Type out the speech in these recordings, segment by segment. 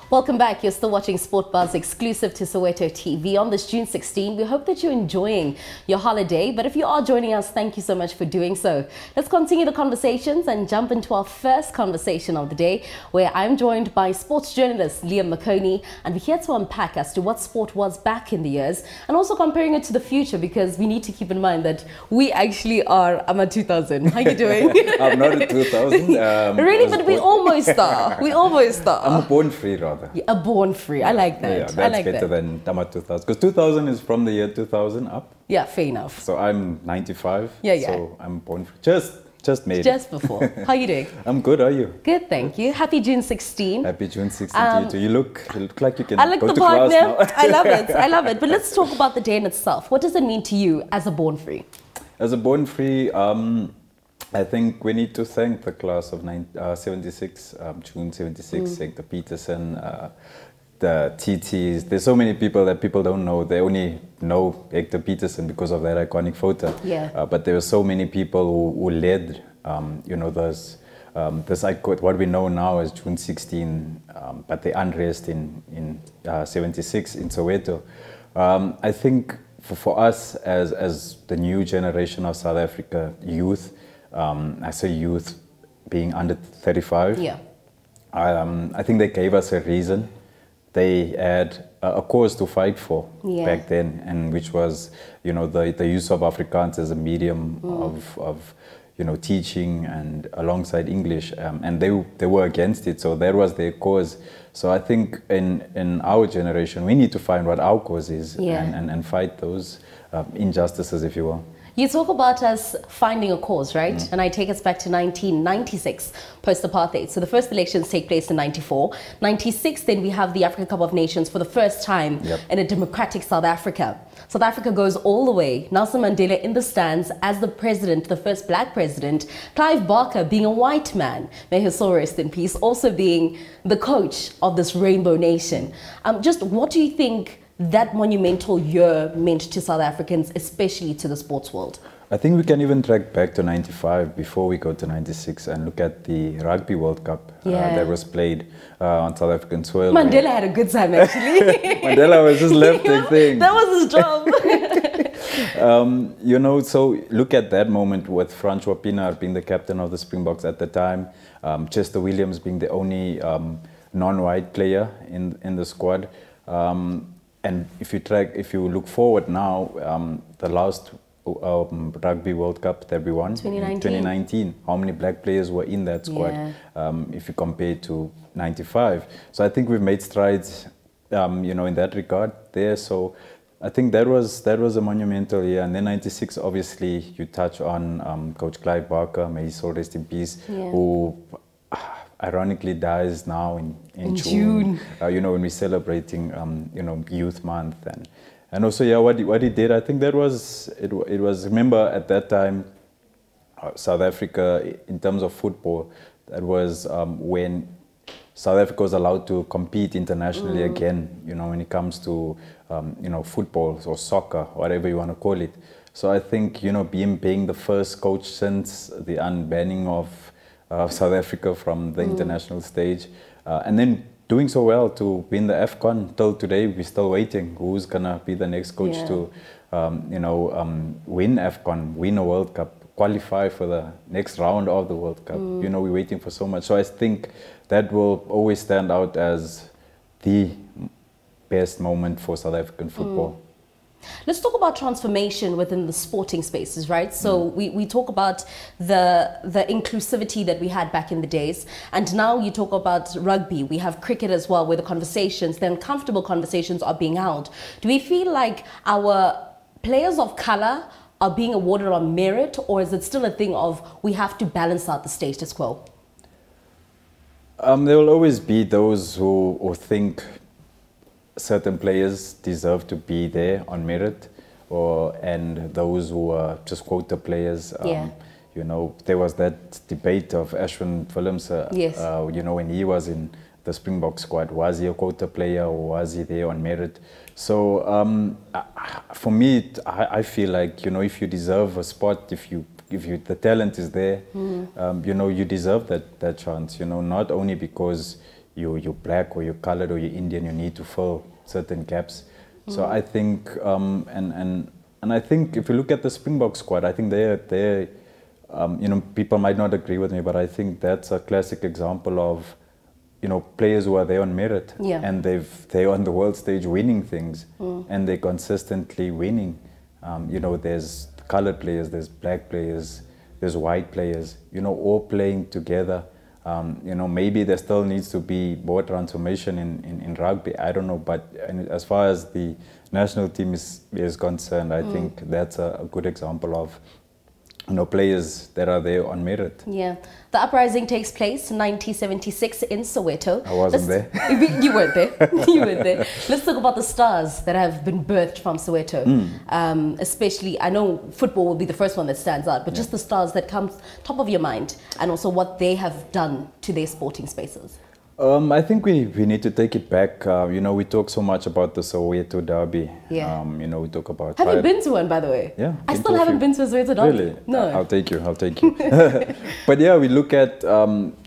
Welcome back. You're still watching Sport Buzz exclusive to Soweto TV on this June 16. We hope that you're enjoying your holiday, but if you are joining us, thank you so much for doing so. Let's continue the conversations and jump into our first conversation of the day, where I'm joined by sports journalist Liam McConey, and we're here to unpack as to what sport was back in the years and also comparing it to the future, because we need to keep in mind that we actually are, I'm a 2000. How you doing? I'm not a 2000. Really, but we almost are. We almost are. I'm a born free, rather. Yeah, a born free. I like that. Yeah, that's I like better than I'm a 2000. Because 2000 is from the year 2000 up. Yeah, fair enough. So I'm 95. Yeah. So I'm born free. Just made Just before. How you doing? I'm good. How are you? Good, thank you. Happy June 16. Happy June 16 to you too. You look like you can I like go the to class partner. now. I love it. I love it. But let's talk about the day in itself. What does it mean to you as a born free? As a born free, I think we need to thank the class of 76, June 76, Hector Peterson, the TTs. There's so many people that people don't know. They only know Hector Peterson because of that iconic photo. Yeah. But there were so many people who led, this what we know now as June 16, but the unrest in 76 in Soweto. I think for us as the new generation of South Africa youth, I say youth being under 35. Yeah. I think they gave us a reason. They had a cause to fight for back then, and which was, the use of Afrikaans as a medium of teaching and alongside English, and they were against it. So that was their cause. So I think in our generation, we need to find what our cause is and fight those injustices, if you will. You talk about us finding a cause, right? And I take us back to 1996, post-apartheid. So the first elections take place in 94. 96, then we have the African Cup of Nations for the first time in a democratic South Africa. South Africa goes all the way. Nelson Mandela in the stands as the president, the first black president. Clive Barker being a white man, may his soul rest in peace, also being the coach of this rainbow nation. Just what do you think that monumental year meant to South Africans, especially to the sports world? I think we can even track back to 95 before we go to 96 and look at the Rugby World Cup that was played on South African soil. Mandela had a good time, actually. Mandela was just left the thing. That was his job. So look at that moment with Francois Pienaar being the captain of the Springboks at the time, Chester Williams being the only non-white player in the squad. And if you look forward now, the last Rugby World Cup that we won, 2019, how many black players were in that squad? If you compare to 95, so I think we've made strides, in that regard there. So I think that was a monumental year. And then 96, obviously, you touch on Coach Clive Barker, may his soul rest in peace, who ironically dies now in June. When we're celebrating Youth Month and also what he did. I think that was it was, remember at that time South Africa in terms of football, that was when South Africa was allowed to compete internationally again, when it comes to football or soccer, whatever you want to call it. So I think being the first coach since the unbanning of South Africa from the international stage, and then doing so well to win the AFCON. Till today, we're still waiting. Who's gonna be the next coach to, win AFCON, win a World Cup, qualify for the next round of the World Cup? We're waiting for so much. So I think that will always stand out as the best moment for South African football. Let's talk about transformation within the sporting spaces, right? So we talk about the inclusivity that we had back in the days, and now you talk about rugby. We have cricket as well, where the uncomfortable conversations are being held. Do we feel like our players of color are being awarded on merit, or is it still a thing of we have to balance out the status quo? There will always be those who think certain players deserve to be there on merit, and those who are just quota players. There was that debate of Ashwin Films, when he was in the Springbok squad, was he a quota player or was he there on merit? So for me, I feel like, if you deserve a spot, if the talent is there, you deserve that chance, not only because you're black or you're colored or you're Indian, you need to fill certain gaps. So I think, and I think if you look at the Springbok squad, I think they're you know, people might not agree with me, but I think that's a classic example of, you know, players who are there on merit, and they're on the world stage winning things, and they're consistently winning. You know, there's colored players, there's black players, there's white players, you know, all playing together. You know, maybe there still needs to be more transformation in rugby. I don't know, but as far as the national team is concerned, I think that's a good example of, you know, players that are there on merit. Yeah. The uprising takes place in 1976 in Soweto. I wasn't there. You weren't there. You weren't there. Let's talk about the stars that have been birthed from Soweto. Especially, I know football will be the first one that stands out, but just the stars that come top of your mind, and also what they have done to their sporting spaces. I think we need to take it back. You know, we talk so much about the Soweto derby. Yeah. You know, we talk about... Have you been to one, by the way? Yeah. I still haven't been to a Soweto derby. Really? No. I'll take you. But yeah, we look at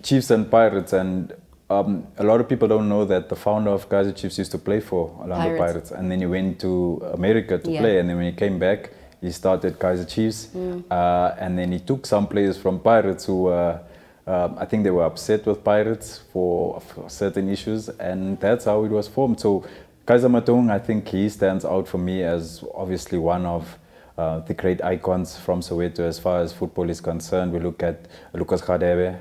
Chiefs and Pirates, and a lot of people don't know that the founder of Kaizer Chiefs used to play for Orlando Pirates. And then he went to America to play, and then when he came back, he started Kaizer Chiefs. And then he took some players from Pirates who... I think they were upset with Pirates for certain issues, and that's how it was formed. So Kaizer Motaung, I think he stands out for me as obviously one of the great icons from Soweto as far as football is concerned. We look at Lucas Radebe,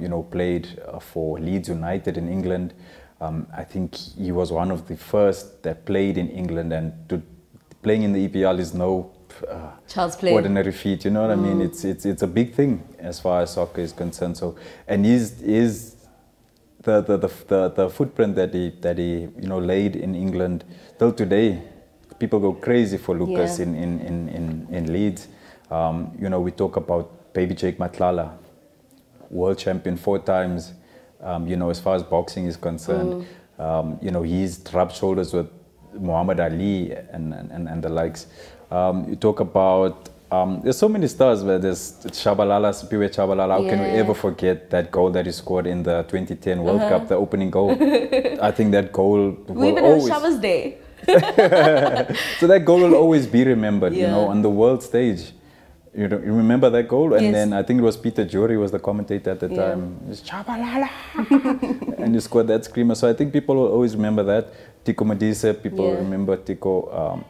you know, played for Leeds United in England. I think he was one of the first that played in England, and playing in the EPL is no child's play, ordinary feat, you know what I mean? It's a big thing as far as soccer is concerned. So, and is the footprint that he you know laid in England till today. People go crazy for Lucas in Leeds. You know, we talk about baby Jake Matlala, world champion 4 times. You know, as far as boxing is concerned, you know, he's rubbed shoulders with Muhammad Ali and the likes. You talk about, there's so many stars where there's Shabalala, Sipiwe Shabalala. How can we ever forget that goal that he scored in the 2010 World Cup, the opening goal? I think that goal we even have Shaba's Day. So that goal will always be remembered, you know, on the world stage. You remember that goal? And then I think it was Peter Jury was the commentator at the time. It's Shabalala! And he scored that screamer. So I think people will always remember that. Tico Modise, people remember Tico.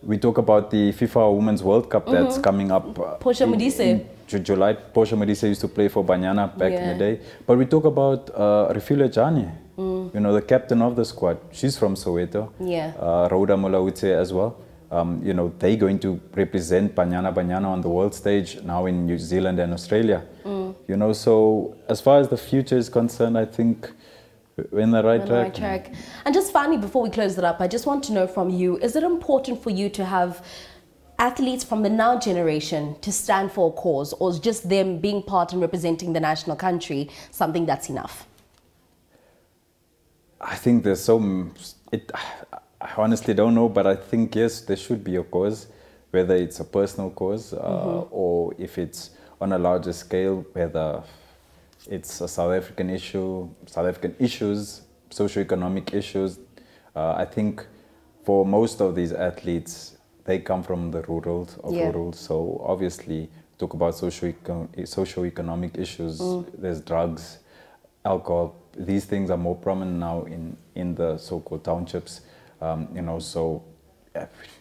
We talk about the FIFA Women's World Cup that's coming up. Portia Modise. July. Portia Modise used to play for Banyana back in the day. But we talk about Refilwe Jani, you know, the captain of the squad. She's from Soweto. Rhoda Molaudzi as well. You know, they're going to represent Banyana on the world stage now in New Zealand and Australia. You know, so as far as the future is concerned, I think we're in the right track. And just finally, before we close it up, I just want to know from you, is it important for you to have athletes from the now generation to stand for a cause, or is just them being part and representing the national country something that's enough? I think there's I honestly don't know, but I think, yes, there should be a cause, whether it's a personal cause or if it's on a larger scale, whether it's a South African issue, South African issues, socioeconomic issues. I think for most of these athletes, they come from the rural, so obviously talk about socioeconomic issues. There's drugs, alcohol. These things are more prominent now in the so-called townships. You know, so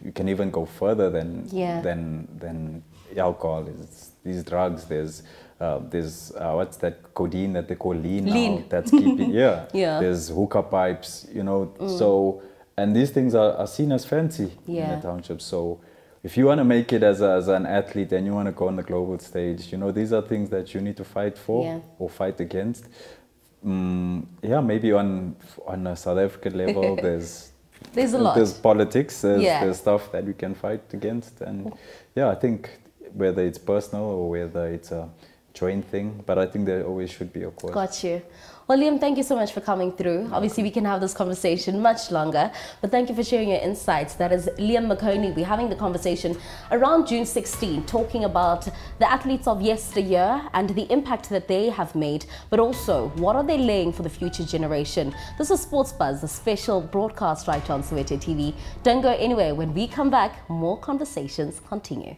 you can even go further than alcohol. It's these drugs. There's what's that codeine that they call lean now? That's keeping There's hookah pipes. You know, so and these things are seen as fancy in the township. So if you want to make it as an athlete and you want to go on the global stage, you know, these are things that you need to fight for or fight against. Maybe on a South African level, there's a lot. There's politics, there's stuff that we can fight against. And I think whether it's personal or whether it's a joint thing, but I think there always should be a cause. Got you. Well, Liam, thank you so much for coming through. Obviously, we can have this conversation much longer, but thank you for sharing your insights. That is Liam McHoney. We're having the conversation around June 16, talking about the athletes of yesteryear and the impact that they have made, but also what are they laying for the future generation. This is Sports Buzz, a special broadcast right on Soweto TV. Don't go anywhere. When we come back, more conversations continue.